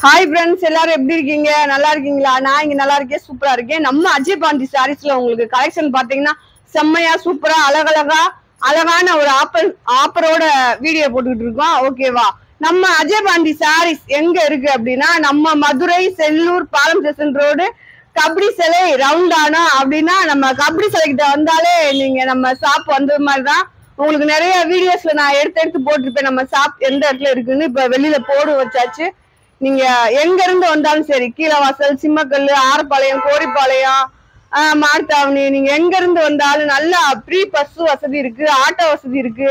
Hi friends, எல்லாரும் எப்படி இருக்கீங்க? நல்லா இருக்கீங்களா? நான் இங்க நல்லா இருக்கேன், சூப்பரா இருக்கேன். நம்ம அஜய் பாண்டி சாரீஸ்ல உங்களுக்கு கலெக்ஷன் பாத்தீங்கன்னா செம்மையா சூப்பரா அழகான ஒரு ஆப்பரோட வீடியோ போட்டுக்கிட்டு இருக்கோம். ஓகேவா? நம்ம அஜய் பாண்டி சாரீஸ் எங்க இருக்கு அப்படின்னா, நம்ம மதுரை செல்லூர் பாலம் ஸ்டேஷன் ரோடு கபடி சிலை ரவுண்டானா அப்படின்னா, நம்ம கபடி சிலைக்கிட்ட வந்தாலே நீங்க நம்ம ஷாப் வந்தது மாதிரிதான். உங்களுக்கு நிறைய வீடியோஸ்ல நான் எடுத்து போட்டிருப்பேன் நம்ம ஷாப் எந்த இடத்துல இருக்குன்னு. இப்ப வெளியில போடு வச்சாச்சு. நீங்க எங்க இருந்து வந்தாலும் சரி, கீழவாசல், சிம்மக்கல்லு, ஆரப்பாளையம், கோரிப்பாளையம், மார்த்தாவணி, நீங்க எங்க இருந்து வந்தாலும் நல்லா ப்ரீ பஸ் வசதி இருக்கு, ஆட்டோ வசதி இருக்கு,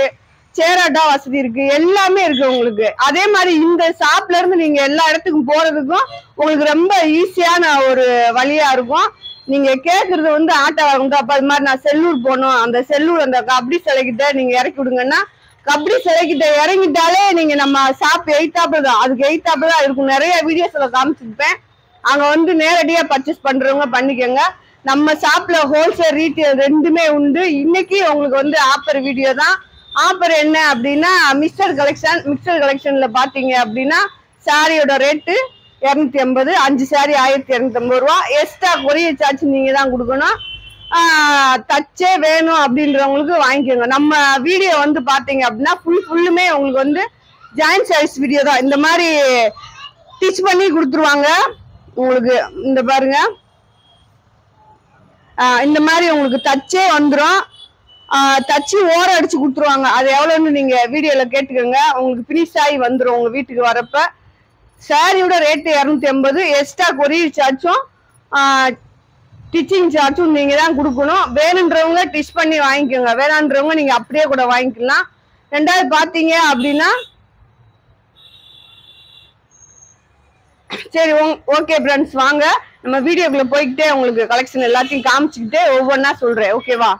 சேர் ஆட்டோ வசதி இருக்கு, எல்லாமே இருக்கு உங்களுக்கு. அதே மாதிரி இந்த ஷாப்ல இருந்து நீங்க எல்லா இடத்துக்கும் போறதுக்கும் உங்களுக்கு ரொம்ப ஈஸியான ஒரு வழியா இருக்கும். நீங்க கேக்குறது ஆட்டோ வந்து அப்ப அது மாதிரி நான் செல்லூர் போகணும், அந்த செல்லூர் அந்த கபடி சிலைக்கிட்ட நீங்க இறக்கி விடுங்கன்னா, கபடி சிலைக்கிட்ட இறங்கிட்டாலே நீங்க நம்ம ஷாப் எய்தாப்புல தான், அதுக்கு எய்தாப்புல தான் இருக்கும். நிறைய வீடியோஸ்ல காமிச்சிருப்பேன். அங்க நேரடியா பர்ச்சேஸ் பண்றவங்க பண்ணிக்கோங்க. நம்ம ஷாப்ல ஹோல்சேல் ரீட்டெயில் ரெண்டுமே உண்டு. இன்னைக்கு உங்களுக்கு ஆஃபர் வீடியோ தான். ஆஃபர் என்ன அப்படின்னா, மிக்சர் கலெக்ஷன்ல பாத்தீங்க அப்படின்னா சாரியோட ரேட்டு 250, 5 சாரி 1250 ரூபா. எக்ஸ்ட்ரா கொரியர் சார்ஜ் நீங்க தான் கொடுக்கணும். தச்சே வேணும் அப்படின்றவங்களுக்கு வாங்கிக்கோங்க. நம்ம வீடியோ பாத்தீங்க அப்படின்னா ஃபுல்லுமே உங்களுக்கு ஜாயிண்ட் சைஸ் வீடியோ தான். இந்த மாதிரி ஸ்டிச் பண்ணி கொடுத்துருவாங்க உங்களுக்கு. இந்த பாருங்க, இந்த மாதிரி உங்களுக்கு தச்சே வந்துடும். தச்சு ஓரம் அடிச்சு கொடுத்துருவாங்க. அது எவ்வளோன்னு நீங்க வீடியோல கேட்டுக்கோங்க. உங்களுக்கு ஃபினிஷ் ஆகி வந்துடும் உங்க வீட்டுக்கு வரப்ப. சாரியோட ரேட்டு 250. எக்ஸ்ட்ரா கொரியர் சார்ஜும் ஸ்டிச்சிங் சார்ஜும் நீங்க தான் கொடுக்கணும். வேணுன்றவங்க ஸ்டிச் பண்ணி வாங்கிக்கோங்க, வேணான்றவங்க நீங்க அப்படியே கூட வாங்கிக்கலாம். ரெண்டாவது பாத்தீங்க அப்படின்னா, சரி ஓகே ஃப்ரெண்ட்ஸ், வாங்க நம்ம வீடியோக்குள்ள போய்கிட்டே உங்களுக்கு கலெக்ஷன் எல்லாத்தையும் காமிச்சுக்கிட்டே ஒவ்வொன்னா சொல்றேன். ஓகேவா?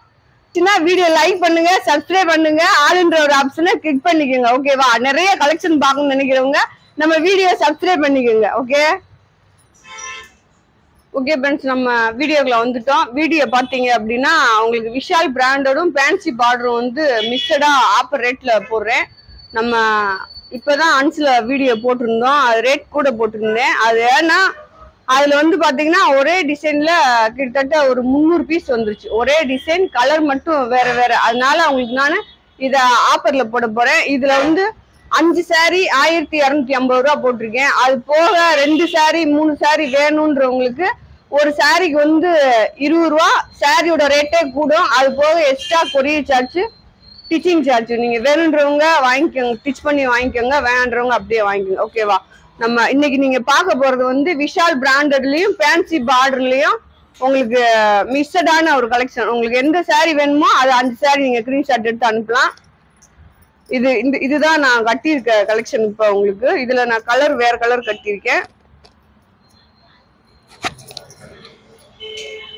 சின்ன வீடியோ லைக் பண்ணுங்க, சப்ஸ்கிரைப் பண்ணுங்க, ஆளுன்ற ஒரு ஆப்ஷனை கிளிக் பண்ணிக்கோங்க. ஓகேவா? நிறைய கலெக்ஷன் பார்க்கணும்னு நினைக்கிறவங்க நம்ம வீடியோ சப்ஸ்கிரைப் பண்ணிக்கோங்க. ஓகே ஃப்ரெண்ட்ஸ், நம்ம வீடியோக்குள்ள வந்துட்டோம். வீடியோ பாத்தீங்க அப்படின்னா உங்களுக்கு விஷால் பிராண்டடும் ஃபேன்சி பார்டரும் மிக்சடா ஆஃபர் ரேட்ல போடுறேன். நம்ம இப்பதான் அன்ஸ்ல வீடியோ போட்டிருந்தோம், அது ரேட் கூட போட்டிருந்தேன். அது ஏன்னா அதுல பாத்தீங்கன்னா ஒரே டிசைன்ல கிட்டத்தட்ட ஒரு 300 பீஸ் வந்துருச்சு. ஒரே டிசைன், கலர் மட்டும் வேற வேற. அதனால உங்களுக்கு நான் இத ஆஃபர்ல போட போறேன். இதுல 5 சாரி 1250 ரூபா போட்டிருக்கேன். அது போக 2 சாரி 3 சாரி வேணும்ன்றவங்களுக்கு ஒரு சாரிக்கு 20 ரூபா. சாரியோட ரேட்டே கூடும். அது போக extra courier charge, stitching charge. நீங்க வேணுன்றவங்க வாங்கிக்கோங்க, ஸ்டிச் பண்ணி வாங்கிக்கோங்க, வேணான்றவங்க அப்படியே வாங்கிக்கோங்க. ஓகேவா? நம்ம இன்னைக்கு நீங்க பார்க்க போறது விஷால் பிராண்டட்லயும் ஃபேன்சி பார்டர்லயும் உங்களுக்கு மிக்சடான ஒரு கலெக்ஷன். உங்களுக்கு எந்த சாரி வேணுமோ அது 5 சாரி நீங்க ஸ்கிரீன்ஷாட் எடுத்து அனுப்பலாம். இதுதான் நான் கட்டியிருக்க கலெக்ஷன். இப்ப உங்களுக்கு இதுல நான் கலர் வேற கலர் கட்டியிருக்கேன்.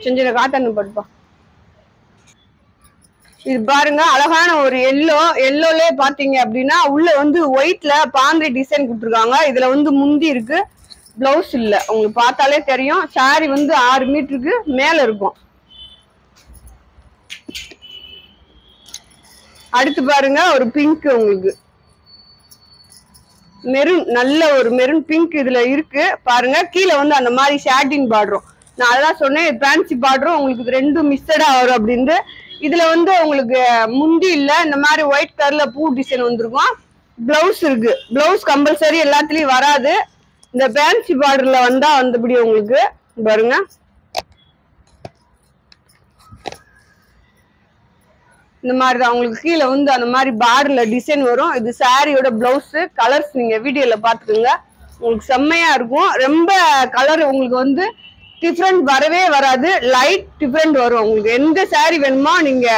செஞ்சு காத்தன்னு படுப்பா. இது பாருங்க, அழகான ஒரு எல்லோலே பாத்தீங்க அப்படின்னா உள்ள ஒயிட்ல பாந்திரி டிசைன் கொடுத்துருக்காங்க. இதுல முந்தி இருக்கு, பிளவுஸ் இல்ல. உங்களுக்கு பார்த்தாலே தெரியும். சாரி 6 மீட்டருக்கு மேல இருக்கும். அடுத்து பாருங்க, ஒரு பிங்க், உங்களுக்கு மெரூன், நல்ல ஒரு மெரூன் பிங்க் இதுல இருக்கு. பாருங்க, கீழே அந்த மாதிரி ஷாட்டின் பார்டரும். நான் அதான் சொன்னேன், ஃபேன்சி பார்டரும் உங்களுக்கு ரெண்டும் மிக்சடா வரும் அப்படின்னு. இதுல உங்களுக்கு முந்தி இல்ல, இந்த மாதிரி ஒயிட் கலர்ல பூ டிசைன் வந்திருக்கும். பிளவுஸ் இருக்கு. பிளவுஸ் கம்பல்சரி எல்லாத்துலயும் வராது. இந்த ஃபேன்சி பார்டர்ல வந்தபடி உங்களுக்கு பாருங்க. இந்த மாதிரிதான் உங்களுக்கு கீழே அந்த மாதிரி பார்டர்ல டிசைன் வரும். இது சாரியோட பிளவுஸ். கலர்ஸ் நீங்க வீடியோல பாத்துக்கோங்க, உங்களுக்கு செம்மையா இருக்கும். ரொம்ப கலர் உங்களுக்கு டிஃப்ரெண்ட் வரவே வராது, லைட் டிஃப்ரெண்ட் வரும். உங்களுக்கு எந்த சாரி வேணுமோ நீங்க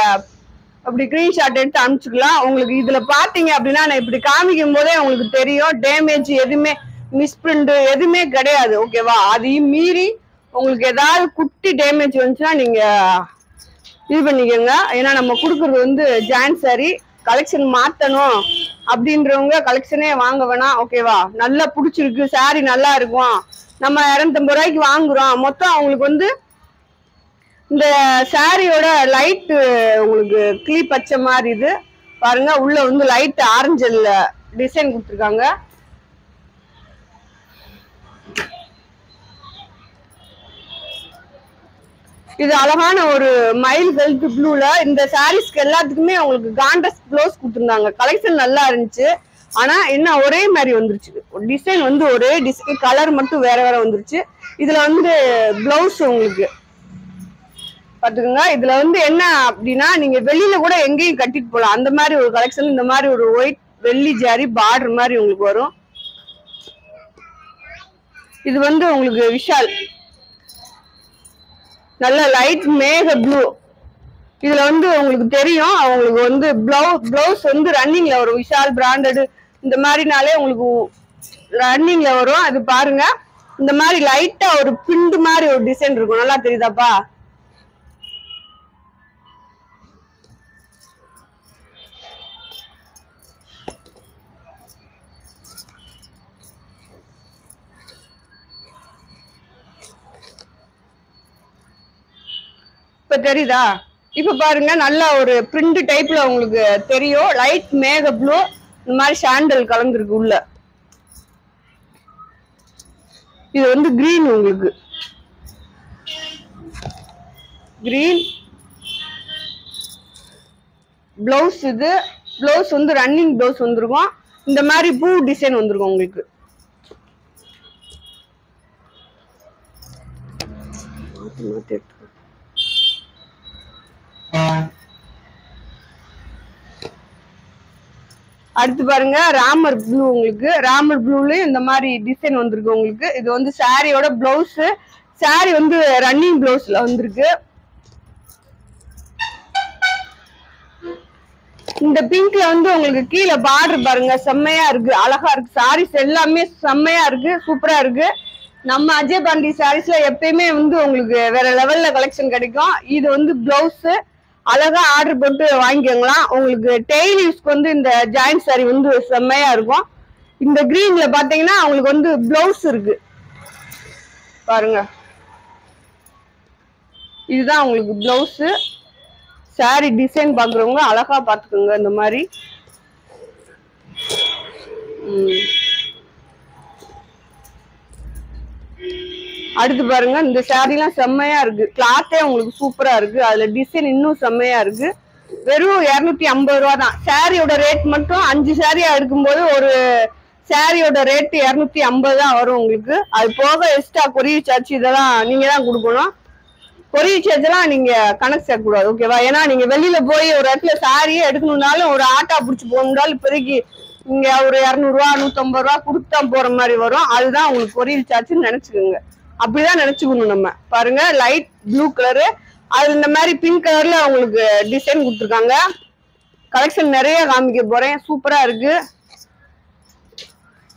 அப்படி ஸ்கிரீன்ஷாட் எடுத்து அனுப்பிச்சுக்கலாம். உங்களுக்கு இதுல பாத்தீங்க அப்படின்னா நான் இப்படி காமிக்கும் போதே உங்களுக்கு தெரியும், டேமேஜ் எதுவுமே, மிஸ்பிரிண்ட் எதுவுமே கிடையாது. ஓகேவா? அதையும் மீறி உங்களுக்கு ஏதாவது குட்டி டேமேஜ் வந்துச்சுன்னா நீங்க இது பண்ணிக்கோங்க. ஏன்னா நம்ம கொடுக்கறது ஜாயிண்ட் சாரி. கலெக்ஷன் மாத்தணும் அப்படின்றவங்க கலெக்ஷனே வாங்க வேணாம். ஓகேவா? நல்லா பிடிச்சிருக்கு, சாரி நல்லா இருக்கும், நம்ம 250 ரூபாய்க்கு வாங்குறோம். மொத்தம் அவங்களுக்கு இந்த சாரியோட லைட் உங்களுக்கு கிளி பச்சை மாதிரி இது பாருங்க. உள்ள லைட் ஆரஞ்சு டிசைன் கொடுத்துருக்காங்க. இது அழகான ஒரு மைல் ஹெல்த் ப்ளூல இந்த சாரீஸ்க்கு எல்லாத்துக்குமே உங்களுக்கு கான்ட்ராஸ்ட் ப்ளவுஸ் கொடுத்துருந்தாங்க. கலெக்ஷன் நல்லா இருந்துச்சு. ஆனா என்ன ஒரே மாதிரி வந்துருச்சு. டிசைன் வந்து ஒரே டிசைன், கலர் மட்டும் வேற வேற வந்துருச்சு. இதுல வந்து பிளவுஸ் உங்களுக்கு பாத்துக்கோங்க. இதுல வந்து என்ன அப்படின்னா நீங்க வெளியில கூட எங்கேயும் கட்டிட்டு போகலாம். அந்த மாதிரி ஒரு கலெக்ஷன். இந்த மாதிரி ஒரு ஒயிட் வெள்ளி ஜாரி பார்டர் மாதிரி உங்களுக்கு வரும். இது வந்து உங்களுக்கு விஷால் நல்ல லைட் மேக ப்ளூ. இதுல வந்து உங்களுக்கு தெரியும், அவங்களுக்கு வந்து பிளவுஸ் வந்து ரன்னிங்ல வரும். விஷால் பிராண்டட் இந்த மாதிரினாலே உங்களுக்கு ரன்னிங்ல வரும். அது பாருங்க, இந்த மாதிரி லைட்டா ஒரு பிண்டு மாதிரி ஒரு டிசைன் இருக்கும். நல்லா தெரியுதாப்பா? இப்ப தெரியுதா? இப்ப பாருங்க, நல்ல ஒரு பிரிண்ட் டைப்ல உங்களுக்கு தெரியும். லைட் மேக ப்ளூ, இந்த மாதிரி சாண்டல் கலந்துருக்கு உள்ள. இது வந்து கிரீன், உங்களுக்கு கிரீன் பிளவுஸ். இது பிளவுஸ் வந்து ரன்னிங் பிளவுஸ் வந்துருக்கும். இந்த மாதிரி பூ டிசைன் வந்துருக்கும் உங்களுக்கு. அடுத்து பாருங்க, ராமர் ப்ளூ. உங்களுக்கு ராமர் ப்ளூலயும் இந்த மாதிரி டிசைன் வந்திருக்கு உங்களுக்கு. இது வந்து சாரியோட பிளவுஸ். சாரி வந்து ரன்னிங் பிளவுஸ்ல வந்திருக்கு. இந்த பிங்க்ல வந்து உங்களுக்கு கீழே பார்டர் பாருங்க, செம்மையா இருக்கு, அழகா இருக்கு. சாரீஸ் எல்லாமே செம்மையா இருக்கு, சூப்பரா இருக்கு. நம்ம அஜய் பாண்டி சாரீஸ்ல எப்பயுமே வந்து உங்களுக்கு வேற லெவல்ல கலெக்ஷன் கிடைக்கும். இது வந்து பிளவுஸ் அழகா ஆர்டர் போட்டு வாங்கிக்கலாம். உங்களுக்கு டெய்லி யூஸ்க்கு வந்து இந்த ஜாயிண்ட் சாரி வந்து செம்மையா இருக்கும். இந்த கிரீன்ல பாத்தீங்கன்னா உங்களுக்கு வந்து பிளவுஸ் இருக்கு பாருங்க. இதுதான் உங்களுக்கு பிளவுஸ். சாரி டிசைன் பாக்குறவங்க அழகா பாத்துக்கோங்க. இந்த மாதிரி அடுத்து பாருங்க, இந்த சாரி எல்லாம் செம்மையா இருக்கு. கிளாத்தே உங்களுக்கு சூப்பரா இருக்கு. அதுல டிசைன் இன்னும் செம்மையா இருக்கு. வெறும் 250 ரூபா தான். சாரியோட ரேட் மட்டும் 5 சாரியா எடுக்கும்போது ஒரு சாரியோட ரேட் 250 தான் வரும் உங்களுக்கு. அது போக எக்ஸ்ட்ரா கொரியர் சார்ஜ் இதெல்லாம் நீங்க தான் கொடுக்கணும். கொரியர் சார்ஜ் எல்லாம் நீங்க கணக்கு சேர்க்கக்கூடாது, ஓகேவா? ஏன்னா நீங்க வெளியில போய் ஒரு இடத்துல சாரியே எடுக்கணும்னாலும் ஒரு ஆட்டா பிடிச்சி போகணும்னாலும் இப்போதைக்கு நீங்க ஒரு 200 ரூபா 150 ரூபா கொடுத்தா போற மாதிரி வரும். அதுதான் உங்களுக்கு கொரியர் சார்ஜ்னு நினைச்சுக்கோங்க. அப்படிதான் நினைச்சுக்கணும். நம்ம பாருங்க, லைட் ப்ளூ கலரு, அது இந்த மாதிரி பிங்க் கலர்ல உங்களுக்கு டிசைன் கொடுத்துருக்காங்க. கலெக்ஷன் நிறைய காமிக்க போறேன், சூப்பரா இருக்கு.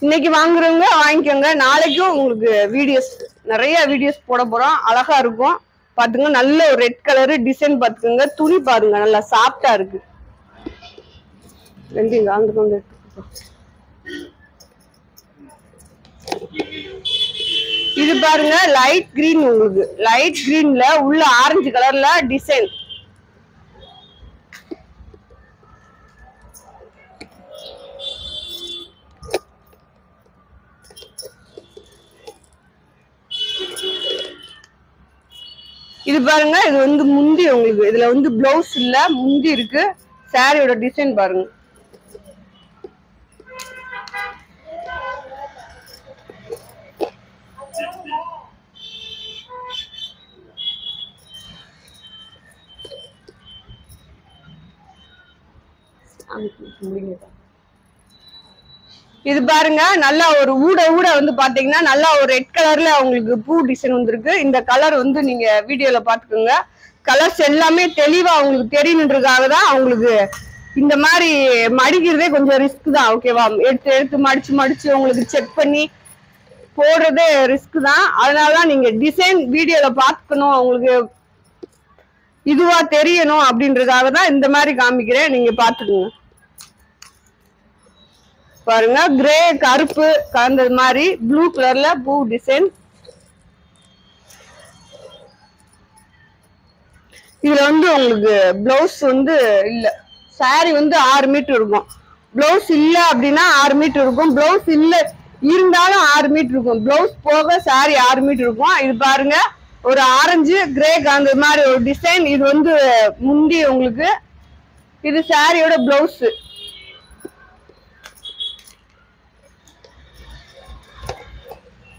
இன்னைக்கு வாங்குறவங்க வாங்கிக்கோங்க. நாளைக்கும் உங்களுக்கு நிறைய வீடியோஸ் போட போறோம். அழகா இருக்கும் பாத்துங்க. நல்ல ஒரு ரெட் கலரு டிசைன் பாத்துக்கோங்க. துணி பாருங்க, நல்லா சாஃப்டா இருக்கு. அங்க இது பாருங்க, லைட் கிரீன். உங்களுக்கு லைட் கிரீன்ல உள்ள ஆரஞ்சு கலர்ல டிசைன். இது பாருங்க, இது வந்து முந்தி. உங்களுக்கு இதுல வந்து பிளவுஸ் இல்ல, முந்தி இருக்கு. சாரியோட டிசைன் பாருங்க. இது பாருங்க, நல்லா ஒரு ஊட வந்து பாத்தீங்கன்னா நல்லா ஒரு ரெட் கலர்ல உங்களுக்கு பூ டிசைன் வந்திருக்கு. இந்த கலர் வந்து நீங்க வீடியோல பாத்துக்கோங்க. கலர்ஸ் எல்லாமே தெளிவா உங்களுக்கு தெரியணுன்றதுக்காக தான் உங்களுக்கு இந்த மாதிரி மடிக்கிறதே கொஞ்சம் ரிஸ்க் தான், ஓகேவா? எடுத்து மடிச்சு உங்களுக்கு செக் பண்ணி போடுறதே ரிஸ்க் தான். அதனாலதான் நீங்க டிசைன் வீடியோல பாத்துக்கணும், உங்களுக்கு இதுவா தெரியணும் அப்படின்றதுக்காக தான் இந்த மாதிரி காமிக்கிறேன். நீங்க பாத்துக்கோங்க. பாருங்க, கிரே கருப்பு கலந்தது மாதிரி ப்ளூ கலர்ல பூ டிசைன். இதுல வந்து உங்களுக்கு பிளவுஸ் வந்து இல்ல. சாரி வந்து 6 மீட்டர் இருக்கும். பிளவுஸ் இல்ல அப்படின்னா 6 மீட்டர் இருக்கும். பிளவுஸ் இல்ல இருந்தாலும் 6 மீட்டர் இருக்கும். பிளவுஸ் போக சாரி 6 மீட்டர் இருக்கும். இது பாருங்க, ஒரு ஆரஞ்சு கிரே அந்த மாதிரி ஒரு டிசைன். இது வந்து முந்தி உங்களுக்கு. இது சாரியோட பிளவுஸ்.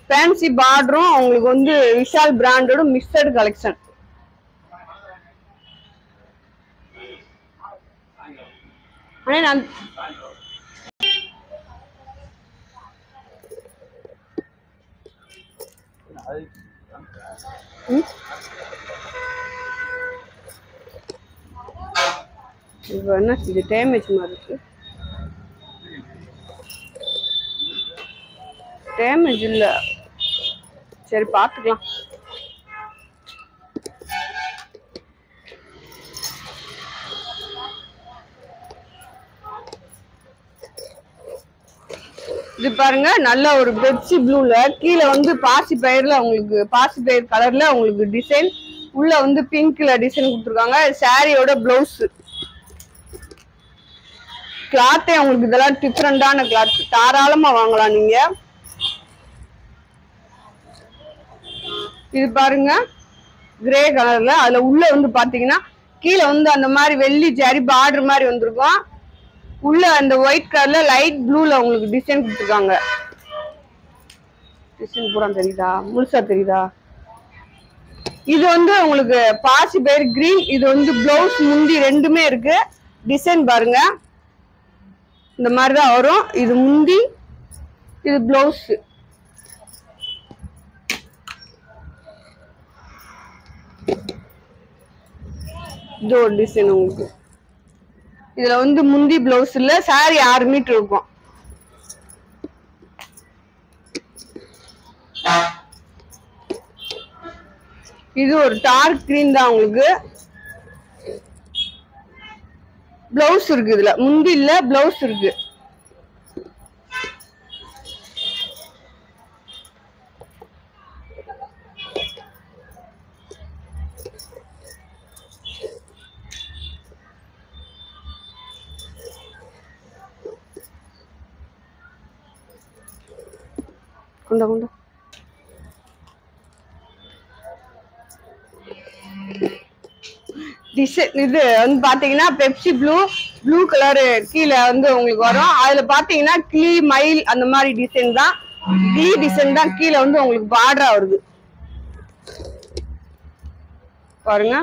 ஃபேன்சி பார்டரும் உங்களுக்கு வந்து விஷால் பிராண்டோட மிக்சட் கலெக்ஷன். நான் என்ன இது டேமேஜ் மாதிரி இருக்கு. டேமேஜ் இல்ல, சரி பாத்துக்கலாம். இது பாருங்க, நல்ல ஒரு பெப்சி ப்ளூல கீழே வந்து பாசி பயிர்ல உங்களுக்கு பாசி பயிர் கலர்ல உங்களுக்கு டிசைன். உள்ள வந்து பிங்க்ல டிசைன் கொடுத்துருக்காங்க. சாரியோட பிளவுஸ். கிளாத்தே உங்களுக்கு இதெல்லாம் டிஃப்ரெண்டான கிளாத், தாராளமா வாங்கலாம் நீங்க. இது பாருங்க கிரே கலர்ல. அதுல உள்ள வந்து பாத்தீங்கன்னா கீழே வந்து அந்த மாதிரி வெள்ளி ஜரி பார்டர் மாதிரி வந்திருக்கும். உள்ள அந்த ஒயிட் கலர்ல லைட் ப்ளூல உங்களுக்கு டிசைன் கொடுத்துருக்காங்க. டிசைன் பூரா தெரியுதா, முழுசா தெரியுதா? இது வந்து உங்களுக்கு பாசி பயிர் கிரீன். இது வந்து பிளவுஸ் முந்தி ரெண்டுமே இருக்கு. டிசைன் பாருங்க, இந்த மாதிரிதான் வரும். இது முந்தி, இது பிளவுஸ். இது ஒரு டிசைன் உங்களுக்கு. இதுல வந்து முந்தி பிளவுஸ் இல்ல, சாரி 6 மீட்டர் இருக்கும். இது ஒரு டார்க் கிரீன் தான் உங்களுக்கு. பிளவுஸ் இருக்கு. இதுல முந்தி இல்ல, பிளவுஸ் இருக்கு. கொண்டா கொண்டா. இது வந்து பாத்தீங்கன்னா பெப்சி ப்ளூ கலர் கீழே வந்து உங்களுக்கு வரும். அதுல பாத்தீங்கன்னா கிளி மயில் அந்த மாதிரி டிசைன் தான். கிளி டிசைன் தான் கீழே வந்து உங்களுக்கு பார்டரா வருது பாருங்க.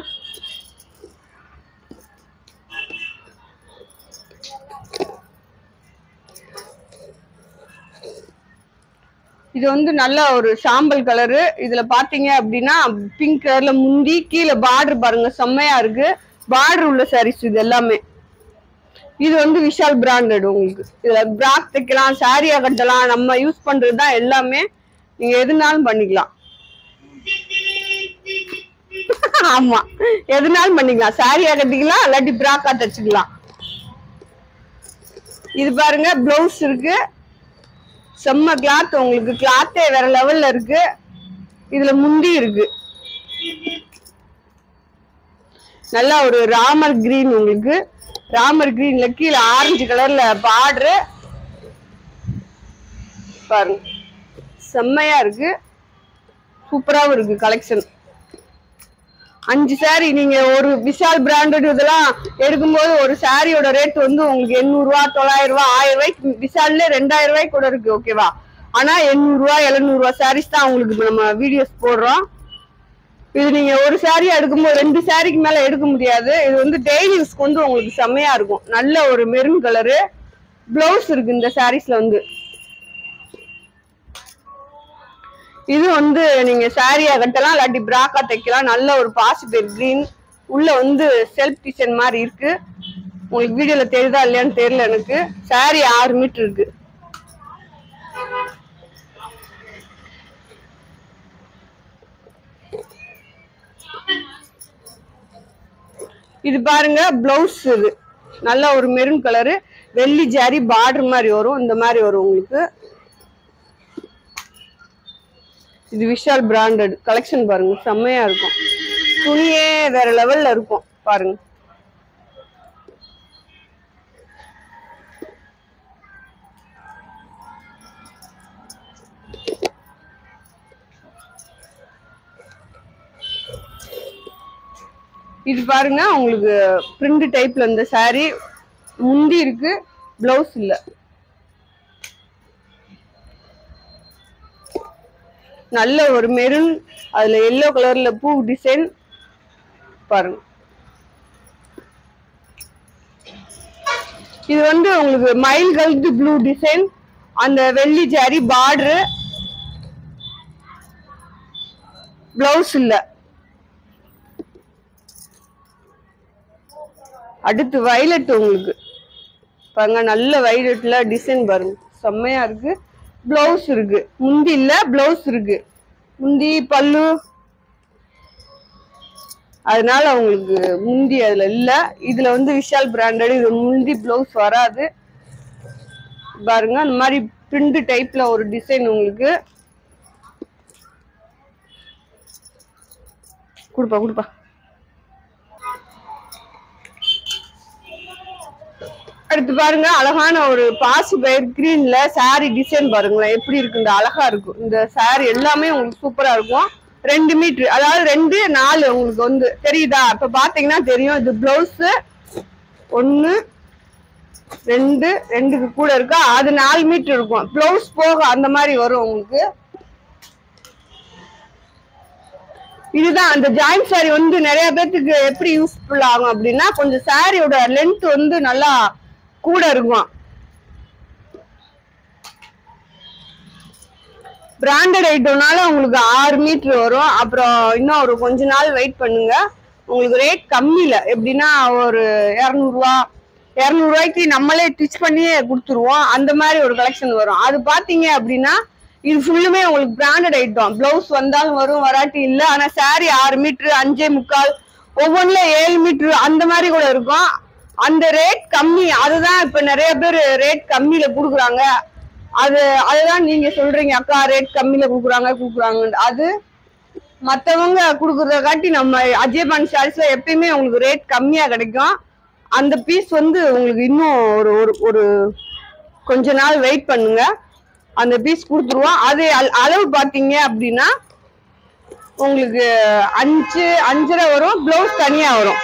இது வந்து நல்ல ஒரு சாம்பல் கலரு. இதுல பாத்தீங்க அப்படின்னா பிங்க் கலர்ல முந்தி, கீழே பார்டர் பாருங்க செம்மையா இருக்கு. பார்டர் உள்ள சாரீஸ் இது எல்லாமே. இது வந்து விஷால் பிராண்டட். உங்களுக்கு இதுல பிராக் தைக்கலாம், சாரியா கட்டலாம். நம்ம யூஸ் பண்றதுதான் எல்லாமே. நீங்க எதுனாலும் பண்ணிக்கலாம். ஆமா, எதுனாலும் பண்ணிக்கலாம். சாரியா கட்டிக்கலாம், இல்லாட்டி பிராக்கா தச்சுக்கலாம். இது பாருங்க பிளவுஸ் இருக்கு. செம்ம கிளாத் உங்களுக்கு. கிளாத்தே வேற லெவல்ல இருக்கு. இதுல முந்தி இருக்கு. நல்லா ஒரு ராமர் கிரீன் உங்களுக்கு. ராமர் கிரீன்ல கீழே ஆரஞ்சு கலர்ல பார்டரு பாருங்க, செம்மையா இருக்கு. சூப்பராவும் இருக்கு கலெக்ஷன். 5 சாரி நீங்க ஒரு விஷால் பிராண்டட் இதெல்லாம் எடுக்கும்போது ஒரு சாரியோட ரேட் வந்து உங்களுக்கு 800 ரூபா, 900 ரூபா, 1000 ரூபாய்க்கு. விஷால்ல 2000 ரூபாய்க்கு கூட இருக்கு. ஓகேவா? ஆனா 800 ரூபா 700 ரூபா சாரீஸ் தான் உங்களுக்கு நம்ம வீடியோஸ் போடுறோம். இது நீங்க ஒரு சாரி எடுக்கும்போது 2 சாரிக்கு மேல எடுக்க முடியாது. இது வந்து டெய்லி யூஸ்க்கு வந்து உங்களுக்கு செம்மையா இருக்கும். நல்ல ஒரு மெரூன் கலரு பிளவுஸ் இருக்கு இந்த சாரீஸ்ல வந்து. இது வந்து நீங்க சாரியா கட்டலாம், இல்லாட்டி பிராக்கா தைக்கலாம். நல்ல ஒரு பாசிபிள் கிரீன். உள்ள வந்து செல்ஃப் டிசைன் மாதிரி இருக்கு. உங்களுக்கு வீடியோல தெரியுதா இல்லையான்னு தெரியல எனக்கு. சாரி 6 மீட்டர் இருக்கு. இது பாருங்க பிளவுஸ். இது நல்ல ஒரு மெரூன் கலரு, வெள்ளி ஜாரி பார்டர் மாதிரி வரும். இந்த மாதிரி வரும் உங்களுக்கு. இது விஷால் பிராண்டட் கலெக்ஷன் பாருங்க, செம்மையா இருக்கும். துணியே வேற லெவல்ல இருக்கும் பாருங்க. இது பாருங்க உங்களுக்கு பிரிண்ட் டைப்ல இந்த saree முந்தி இருக்கு, பிளவுஸ் இல்ல. நல்ல ஒரு மெரூன், அதுல எல்லோ கலர்ல பூ டிசைன் பாருங்க. இது வந்து உங்களுக்கு மயில் கழுத்து ப்ளூ டிசைன், அந்த வெள்ளி ஜாரி பார்டர், பிளவுஸ் இல்ல. அடுத்து வயலட் உங்களுக்கு பாருங்க, நல்ல வயலட்ல டிசைன் பாருங்க, செம்மையா இருக்கு. பிளவுஸ் இருக்கு, முந்தி இல்ல பிளவுஸ் இருக்கு. முந்தி பல்லு, அதனால உங்களுக்கு முந்தி அதுல இல்ல. இதுல வந்து விஷால் பிராண்டட், இது முந்தி பிளவுஸ் வராது பாருங்க. அந்த மாதிரி பிரிண்ட் டைப்ல ஒரு டிசைன் உங்களுக்கு. கொடுப்பா கொடுப்பா. அடுத்து பாருங்க அழகான ஒரு பாசி பயிர் கிரீன்ல saree டிசைன் பாருங்களேன் எப்படி இருக்கு, இந்த அழகா இருக்கும். இந்த saree எல்லாமே உங்களுக்கு சூப்பரா இருக்கும். 2 மீட்டர், அதாவது 2 4 உங்களுக்கு வந்து தெரியுதா? இப்ப பாத்தீங்கன்னா தெரியும். இது பிளவுஸ் 1 2 2க்கு கூட இருக்கா, அது 4 மீட்டர் இருக்கும். பிளவுஸ் போக அந்த மாதிரி வரும் உங்களுக்கு. இதுதான் அந்த ஜாயிண்ட் saree வந்து நிறைய பேருக்கு எப்படி யூஸ்ஃபுல் ஆகும் அப்படின்னா, கொஞ்சம் சாரியோட லென்த் வந்து நல்லா கூட இருக்கும். பிராண்டட் ஐட்டம்னால உங்களுக்கு 6 மீட்டர் வரும். அப்புறம் இன்னும் ஒரு கொஞ்ச நாள் வெயிட் பண்ணுங்க, உங்களுக்கு ரேட் கம்மியில எப்படின்னா ஒரு 200 ரூபாய்க்கு நம்மளே ஸ்டிச் பண்ணியே கொடுத்துருவோம். அந்த மாதிரி ஒரு கலெக்ஷன் வரும். அது பாத்தீங்க அப்படின்னா இது ஃபுல்லுமே உங்களுக்கு பிராண்டட் ஐட்டம். பிளவுஸ் வந்தாலும் வரும், வராட்டி இல்ல. ஆனா saree 6 மீட்டர் 5.25, ஒவ்வொன்றுல 7 மீட்டர் அந்த மாதிரி கூட இருக்கும். அந்த ரேட் கம்மி, அதுதான் இப்ப நிறைய பேர் ரேட் கம்மியில குடுக்குறாங்க. அதுதான் நீங்க சொல்றீங்க அக்கா ரேட் கம்மியில குடுக்குறாங்க. அது மத்தவங்க குடுக்கறத காட்டி நம்ம அஜய் பாண்டி சாரீஸ்ல எப்பயுமே உங்களுக்கு ரேட் கம்மியா கிடைக்கும். அந்த பீஸ் வந்து உங்களுக்கு இன்னும் ஒரு கொஞ்ச நாள் வெயிட் பண்ணுங்க, அந்த பீஸ் கொடுத்துருவோம். அது அளவு பாத்தீங்க அப்படின்னா உங்களுக்கு 5.5 வரும், பிளவுஸ் தனியா வரும்,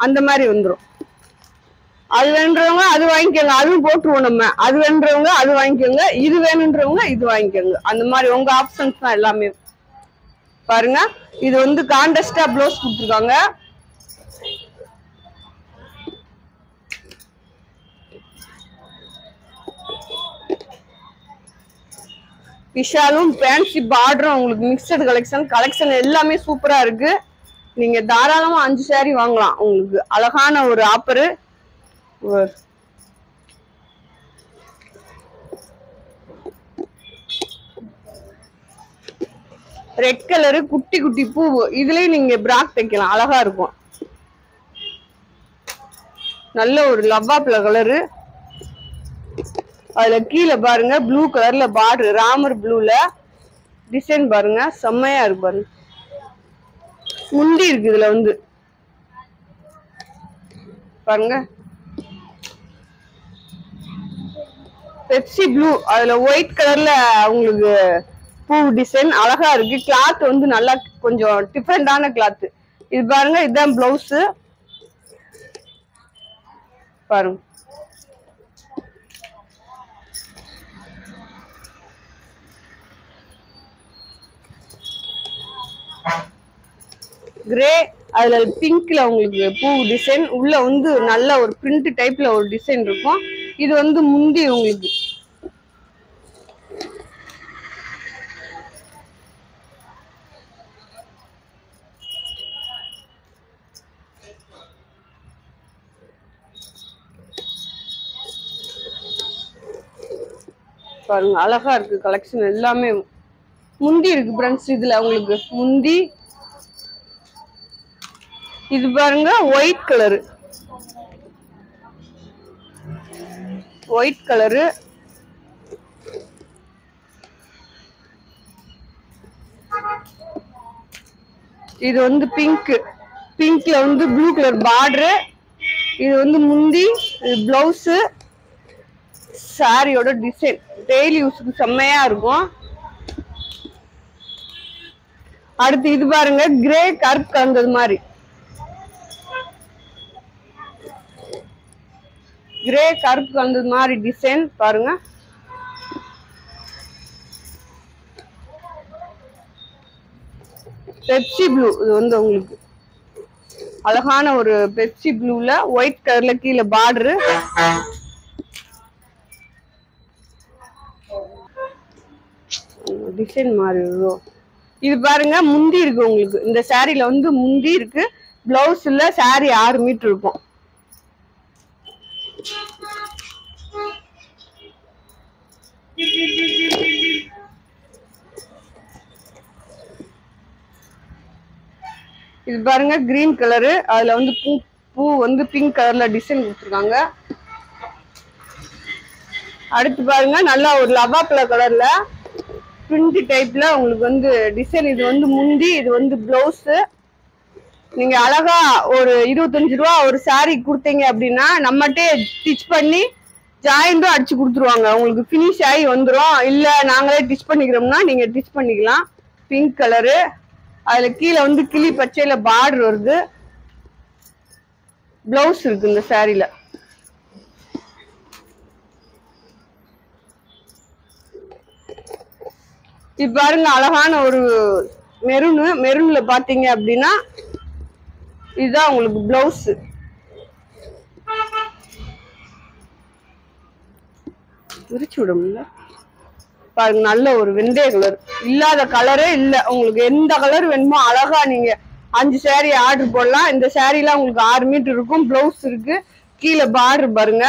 அந்த மாதிரி வந்துடும். அது வேணுன்றவங்க அது வாங்கிக்கோங்க, அதுவும் போட்டுருவோம் நம்ம. அது வேணுன்றவங்க அது வாங்கிக்கோங்க, இது வேணுன்றவங்க இது வாங்கிக்கோங்க. அந்த மாதிரி உங்க ஆப்ஷன்ஸ் தான் எல்லாமே. பாருங்க இது வந்து கான்ட்ராஸ்டா பிளவுஸ் கொடுத்துருக்காங்க. விஷாலும் ஃபேன்சி பார்டரும் உங்களுக்கு மிக்சட் கலெக்ஷன் எல்லாமே சூப்பரா இருக்கு. நீங்க தாராளமா 5 saree வாங்கலாம். உங்களுக்கு அழகான ஒரு ஆஃபரு. ரெட் கலரு குட்டி குட்டி பூ, இதுலயும் நீங்க பிராக் தைக்கலாம், அழகா இருக்கும். நல்ல ஒரு லவ்வாப்ல கலரு, அதுல கீழே பாருங்க ப்ளூ கலர்ல பார்டர், ராமர் ப்ளூல டிசைன் பாருங்க, செம்மையா இருக்கு பாருங்க. முந்தி இருக்கு இதுல வந்து பாருங்க, பெப்சி ப்ளூ, அதுல ஒயிட் கலர்ல உங்களுக்கு பூ டிசைன் அழகா இருக்கு. கிளாத் வந்து நல்லா கொஞ்சம் டிஃபரெண்டான கிளாத். இது பாருங்க, இதுதான் பிளவுஸ் பாருங்க. கிரே, அதுல பிங்க்ல உங்களுக்கு பூ டிசைன், உள்ள வந்து நல்ல ஒரு பிரிண்ட் டைப்ல ஒரு டிசைன் இருக்கும். இது வந்து முந்தி உங்களுக்கு பாருங்க, அழகா இருக்கு கலெக்ஷன் எல்லாமே. முந்தி இருக்கு ஃப்ரெண்ட்ஸ், இதுல உங்களுக்கு முந்தி. இது பாருங்க ஒயிட் கலரு, ஒயிட் கலரு, இது வந்து பிங்க், பிங்க்ல வந்து ப்ளூ கலர் பார்டரு. இது வந்து முந்தி, இது பிளவுஸ், சாரியோட டிசைன் டெய்லி யூஸுக்கு செம்மையா இருக்கும். அடுத்து இது பாருங்க கிரே கருப்பு கலந்தது மாதிரி, கிரே கருப்பு கலந்த மாதிரி டிசைன் பாருங்க. பெப்சி ப்ளூ, இது வந்து உங்களுக்கு அழகான ஒரு பெப்சி ப்ளூல ஒயிட் கலர்ல கீழே பார்டரு. டிசைன் மாதிரி வரும். இது பாருங்க முந்தி இருக்கு உங்களுக்கு. இந்த சாரில வந்து முந்தி இருக்கு, பிளவுஸ் இல்ல. சாரி 6 மீட்டர் இருக்கும். இது பாருங்க கிரீன் கலரு, அதுல வந்து பூ வந்து பிங்க் கலர்ல டிசைன் கொடுத்துருக்காங்க. அடுத்து பாருங்க நல்லா ஒரு லவாப்பழ கலர்ல பிரிண்ட் டைப்ல உங்களுக்கு வந்து டிசைன். இது வந்து முந்தி, இது வந்து பிளவுஸ். நீங்க அழகா ஒரு 25 ரூபா ஒரு சாரி கொடுத்தீங்க அப்படின்னா நம்மகிட்டே ஸ்டிச் பண்ணி ஜாயிண்டும் அடிச்சு கொடுத்துருவாங்க. உங்களுக்கு ஃபினிஷ் ஆகி வந்துடும். இல்ல நாங்களே டிச் பண்ணிக்கிறோம்னா நீங்க டிச் பண்ணிக்கலாம். பிங்க் கலரு, அதுல கீழே வந்து கிளி பச்சையில பார்டர் வருது. பிளவுஸ் இருக்கு இந்த சாரில. இப்ப பாருங்க அழகான ஒரு மெரூன்ல பாத்தீங்க அப்படின்னா இதுதான் உங்களுக்கு பிளவுஸ். விரிச்சு விட முடியல பாருங்க. நல்ல ஒரு வெந்தய கலர், இல்லாத கலரே இல்ல. உங்களுக்கு எந்த கலர் வேணுமோ அழகா நீங்க 5 சாரி ஆர்டர் போடலாம். இந்த சாரிலாம் உங்களுக்கு 6 மீட்டர் இருக்கும். பிளவுஸ் இருக்கு, கீழே பார்டர் பாருங்க.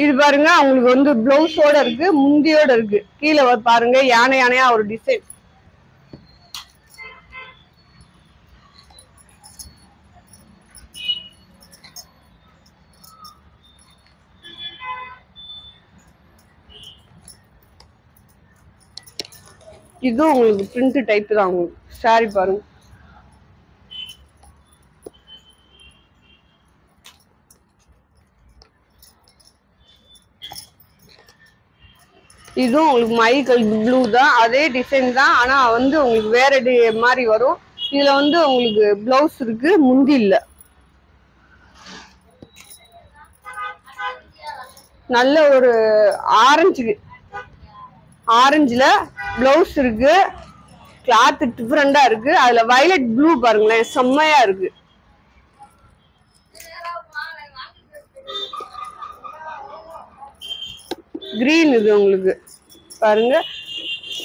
இது பாருங்க உங்களுக்கு வந்து பிளவுஸோட இருக்கு, முந்தியோட இருக்கு. கீழே பாருங்க யானையா ஒரு டிசைன். இதுவும் உங்களுக்கு பிரிண்ட் டைப் தான். உங்களுக்கு சாரி பாருங்க. இதுவும் உங்களுக்கு மைக்கல் ப்ளூ தான், அதே டிசைன் தான். ஆனா வந்து உங்களுக்கு வேற மாதிரி வரும். இதுல வந்து உங்களுக்கு பிளவுஸ் இருக்கு, முந்தி இல்ல. நல்ல ஒரு ஆரஞ்சுல பிளவுஸ் இருக்கு. கிளாத் டிஃபரெண்டா இருக்கு. அதுல வயலட் ப்ளூ பாருங்களேன், செம்மையா இருக்கு. கிரீன் இது உங்களுக்கு பாருங்க,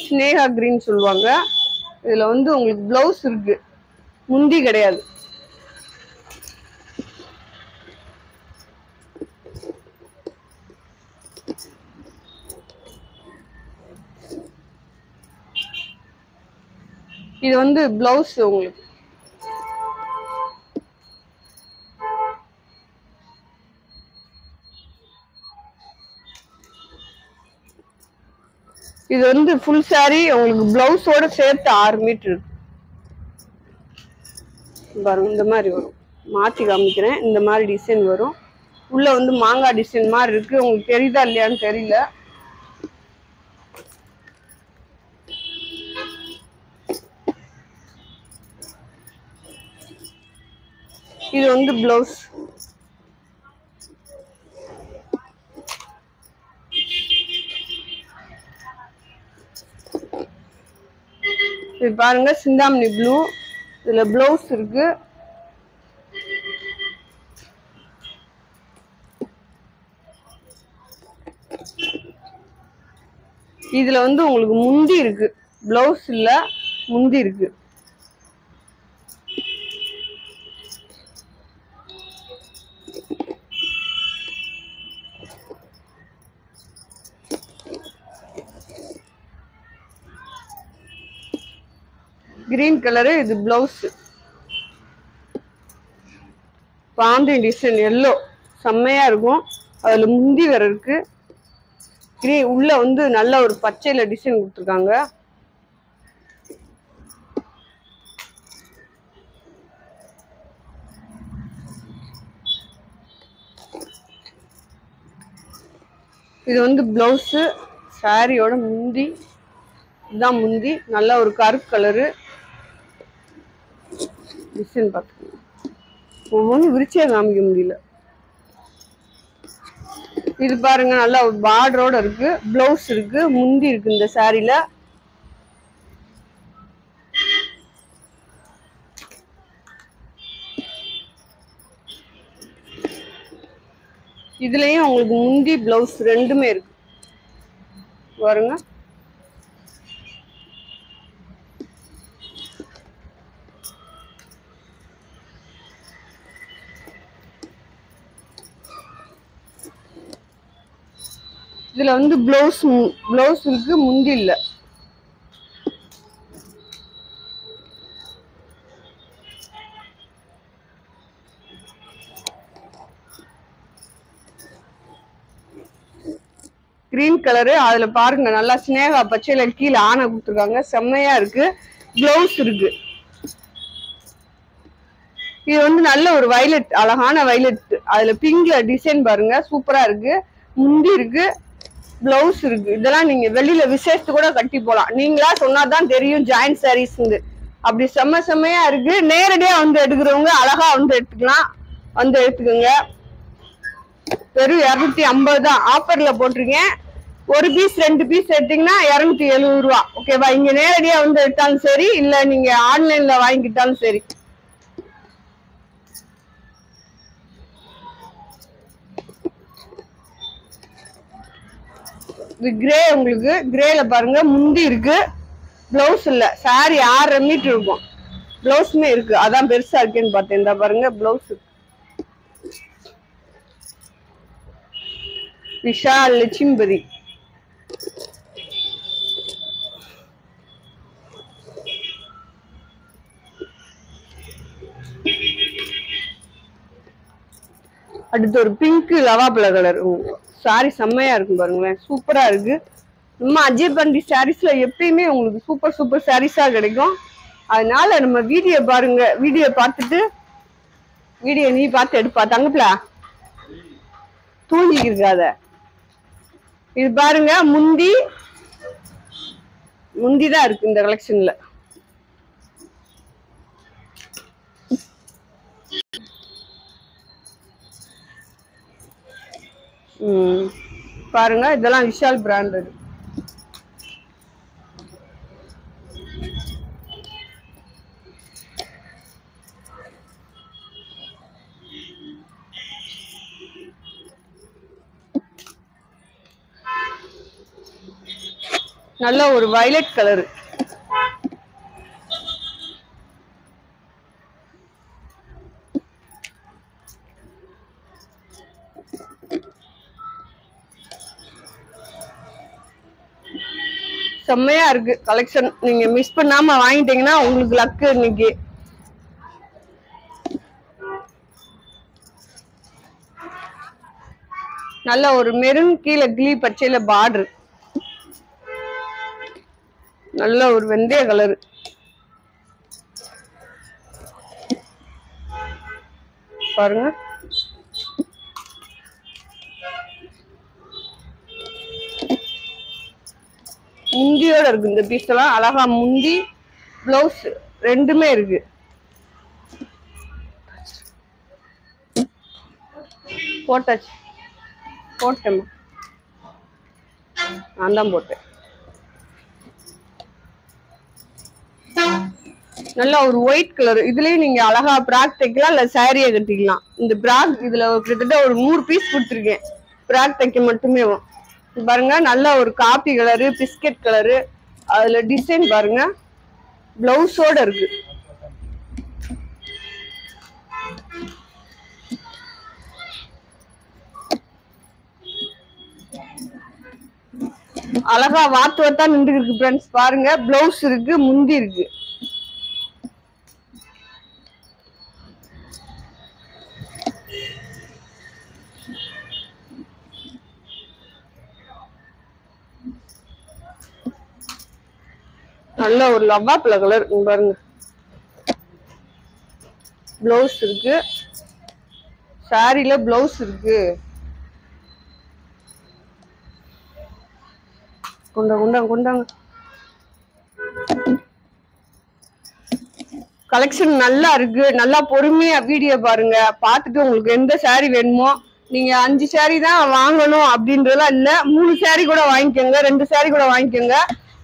ஸ்னேகா கிரீன் சொல்லுவாங்க. இதுல வந்து உங்களுக்கு பிளவுஸ் இருக்கு, முந்தி கிடையாது. இது வந்து பிளவுஸ் உங்களுக்கு. இது வந்து ஃபுல் சாரி உங்களுக்கு பிளவுஸோட சேர்த்து 6 மீட்டர் இருக்கு பாருங்க. இந்த மாதிரி வரும், மாத்தி காமிக்கிறேன். இந்த மாதிரி டிசைன் வரும். உள்ள வந்து மாங்காய் டிசைன் மாதிரி இருக்கு. உங்களுக்கு தெரியுதா இல்லையான்னு தெரியல. இது வந்து பிளவுஸ். இது பாருங்க சிந்தாமணி ப்ளூ, இதுல பிளவுஸ் இருக்கு. இதுல வந்து உங்களுக்கு முந்தி இருக்கு, பிளவுஸ் இல்ல, முந்தி இருக்கு. கிரீன் கலரு, இது பிளவுஸ். பாந்தி டிசைன் எல்லோ செம்மையா இருக்கும். அதுல முந்தி வேற இருக்கு. உள்ள வந்து நல்ல ஒரு பச்சையில டிசைன் கொடுத்துருக்காங்க. இது வந்து பிளவுஸ், சாரியோட முந்தி. இதுதான் முந்தி, நல்ல ஒரு கருப்பு கலரு. டிசைன் பார்த்துக்கோங்க. ஒவ்வொன்றும் விரிச்சே காமிக்க முடியல. இது பாருங்க நல்லா ஒரு பார்டரோட இருக்கு. பிளவுஸ் இருக்கு, முந்தி இருக்கு இந்த சாரில. இதுலயும் உங்களுக்கு முந்தி பிளவுஸ் ரெண்டுமே இருக்கு பாருங்க. இதுல வந்து பிளவுஸ் இருக்கு, முந்தி இல்ல. கிரீன் கலரு, அதுல பாருங்க நல்லா ஸ்னேகா பச்சையில கீழே ஆனை கொடுத்துருக்காங்க, செம்மையா இருக்கு. பிளவுஸ் இருக்கு. இது வந்து நல்ல ஒரு வயலட், அழகான வயலட், அதுல பிங்க்ல டிசைன் பாருங்க, சூப்பரா இருக்கு. முந்தி இருக்கு, பிளவுஸ் இருக்கு. இதெல்லாம் நீங்க வெளியில விசேஷத்து கூட கட்டி போலாம். நீங்களா சொன்னாதான் தெரியும் ஜாயிண்ட் சாரீஸ் அப்படி செம்மையா இருக்கு. நேரடியா வந்து எடுக்கிறவங்க அழகா வந்து எடுத்துக்கலாம், வந்து எடுத்துக்கோங்க. வெறும் 250 தான் ஆஃபர்ல போட்டிருக்கேன். ஒரு பீஸ் 2 பீஸ் எடுத்தீங்கன்னா 270 ரூபா. ஓகேவா? இங்க நேரடியா வந்து எடுத்தாலும் சரி, இல்ல நீங்க ஆன்லைன்ல வாங்கிட்டாலும் சரி. இது கிரே, உங்களுக்கு கிரேல பாருங்க முந்தி இருக்கு, பிளவுஸ் இல்ல. சாரி 6.5 மீட்டர் இருக்கும், பிளவுஸுமே இருக்கு. அதான் பெருசா இருக்குன்னு பார்த்தேன். இந்த பாருங்க பிளவுஸ். விஷால் லட்சுமிபதி. அடுத்து ஒரு பிங்க் லவாப்பழ கலர் சாரி, செம்மையா இருக்கும் பாருங்களேன், சூப்பரா இருக்கு. நம்ம அஜய் பண்டி சாரீஸ்ல எப்பயுமே உங்களுக்கு சூப்பர் சாரீஸா கிடைக்கும். அதனால நம்ம வீடியோ பாருங்க, வீடியோ பார்த்துட்டு வீடியோ நீ பார்த்து எடுப்பா தங்கப்பில தூங்கி இருக்காத. இது பாருங்க முந்திதான் இருக்கு இந்த கலெக்ஷன்ல. பாருங்க, இதெல்லாம் விஷால் பிராண்டட். நல்ல ஒரு வயலட் கலர். செம்மையா இருக்கு கலெக்ஷன். நீங்க மிஸ் பண்ணாம வாங்கிட்டீங்கன்னா உங்களுக்கு லக்கு இன்னைக்கு. நல்ல ஒரு மெரூன், கீழே கிளி பச்சையில பார்டர், நல்ல ஒரு வெந்தய கலர். பாருங்க, முந்தியோட இருக்கு இந்த பீஸ் எல்லாம். அழகா முந்தி பிளவுஸ் ரெண்டுமே இருக்கு. போட்டாச்சு, போட்டேன், நான் தான் போட்டேன். நல்லா ஒரு ஒயிட் கலர். இதுலயும் நீங்க அழகா பிராக் தைக்கலாம், இல்ல சாரியை கட்டிக்கலாம். இந்த பிராக் இதுல கிட்டத்தட்ட ஒரு 100 பீஸ் கொடுத்துருக்கேன், பிராக் தைக்க மட்டுமே. பாருங்க, நல்ல ஒரு காப்பி கலரு, பிஸ்கட் கலரு, அதுல டிசைன் பாருங்க, பிளவுஸோட இருக்கு. அழகா வாத்து நின்று இருக்கு ஃப்ரெண்ட்ஸ். பாருங்க, பிளவுஸ் இருக்கு, முந்தி இருக்கு. நல்ல ஒரு லவ்வாப்பழ கலர் பாருங்க, பிளவுஸ் இருக்கு, சாரில பிளவுஸ் இருக்கு. கொண்டாங்க. கலெக்ஷன் நல்லா இருக்கு. நல்லா பொறுமையா வீடியோ பாருங்க. பார்த்துட்டு உங்களுக்கு எந்த saree வேணுமோ, நீங்க 5 saree தான் வாங்கணும் அப்படின்றதெல்லாம் இல்ல. 3 saree கூட வாங்கிக்கோங்க, 2 saree கூட வாங்கிக்கோங்க.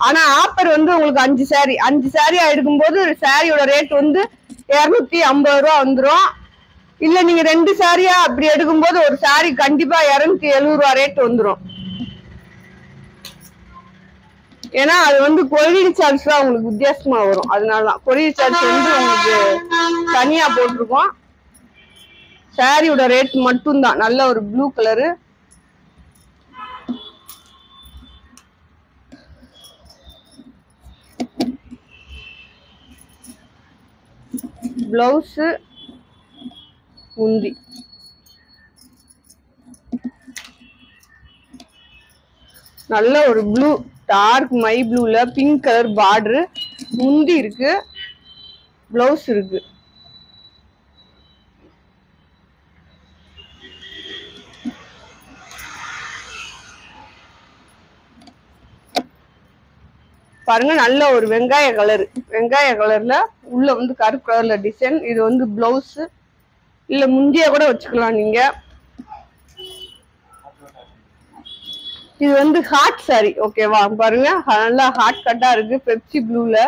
ஆனா ஆஃபர் வந்து உங்களுக்கு 5 saree எடுக்கும்போது சாரியோட ரேட் வந்து 250 ரூபா வந்துடும். இல்ல நீங்க 2 சாரியா அப்படி எடுக்கும்போது ஒரு saree கண்டிப்பா 270 ரூபா ரேட் வந்துடும். ஏன்னா அது வந்து கொரியர் சார்ஜ் தான் உங்களுக்கு வித்தியாசமா வரும். அதனாலதான் கொரியர் சார்ஜ் வந்து உங்களுக்கு தனியா போட்டிருக்கோம். சாரியோட ரேட் மட்டும்தான். நல்ல ஒரு ப்ளூ கலரு, பிளவுஸ், முந்தி. நல்ல ஒரு ப்ளூ, டார்க் மை ப்ளூல பிங்க் கலர் பார்டரு, முந்தி இருக்கு, பிளவுஸ் இருக்கு. பாருங்க நல்ல ஒரு வெங்காய கலர்ல உள்ள வந்து கருப்பு கலர்ல டிசைன். இது வந்து பிளவுஸ், இல்ல முந்தியா கூட வச்சுக்கலாம் நீங்க. இது வந்து ஹாட் சாரி. ஓகேவா? பாருங்க நல்லா ஹாட் கட்டா இருக்கு. பெப்சி ப்ளூல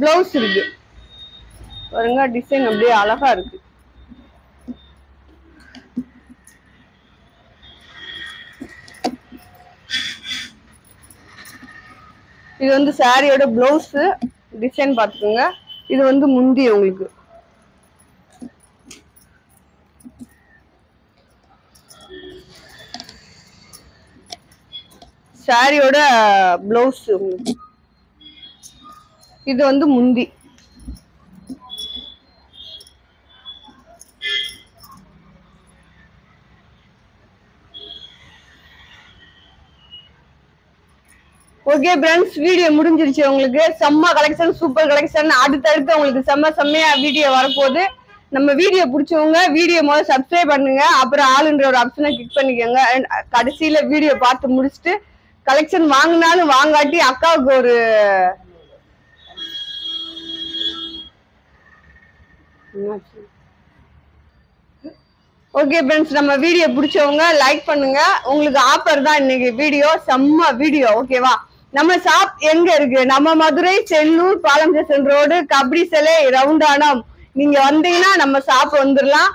பிளவுஸ் இருக்கு. பாருங்க டிசைன் அப்படியே அழகா இருக்கு. இது வந்து சாரியோட பிளவுஸ் டிசைன் பாத்துக்கோங்க. இது வந்து முந்தி உங்களுக்கு. சாரியோட பிளவுஸ் உங்களுக்கு. இது வந்து முந்தி. ஓகே ஃப்ரெண்ட்ஸ், வீடியோ முடிஞ்சிருச்சு. உங்களுக்கு செம்ம கலெக்ஷன், சூப்பர் கலெக்ஷன். அடுத்தடுத்து உங்களுக்கு செம்மையா வீடியோ வரப்போகுது. நம்ம வீடியோ பிடிச்சவங்க வீடியோ முதல்ல சப்ஸ்கிரைப் பண்ணுங்க, அப்புறம் ஆளுன்ற ஒரு ஆப்ஷனை கிளிக் பண்ணிக்கோங்க. கடைசியில வீடியோ பார்த்து முடிச்சுட்டு கலெக்ஷன் வாங்கினாலும் வாங்காட்டி அக்காவுக்கு ஒரு ஓகே ஃப்ரெண்ட்ஸ், நம்ம வீடியோ பிடிச்சவங்க லைக் பண்ணுங்க. உங்களுக்கு ஆஃபர் தான் இன்னைக்கு வீடியோ, செம்ம வீடியோ. ஓகேவா? நம்ம ஷாப் எங்க இருக்கு? நம்ம மதுரை செல்லூர் பாலம் ஸ்டேஷன் ரோடு, கபடி சிலை, ரவுண்டானம். நீங்க வந்தீங்கன்னா நம்ம ஷாப் வந்துடலாம்.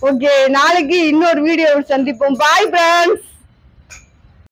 ஓகே, நாளைக்கு இன்னொரு வீடியோ சந்திப்போம். Bye friends.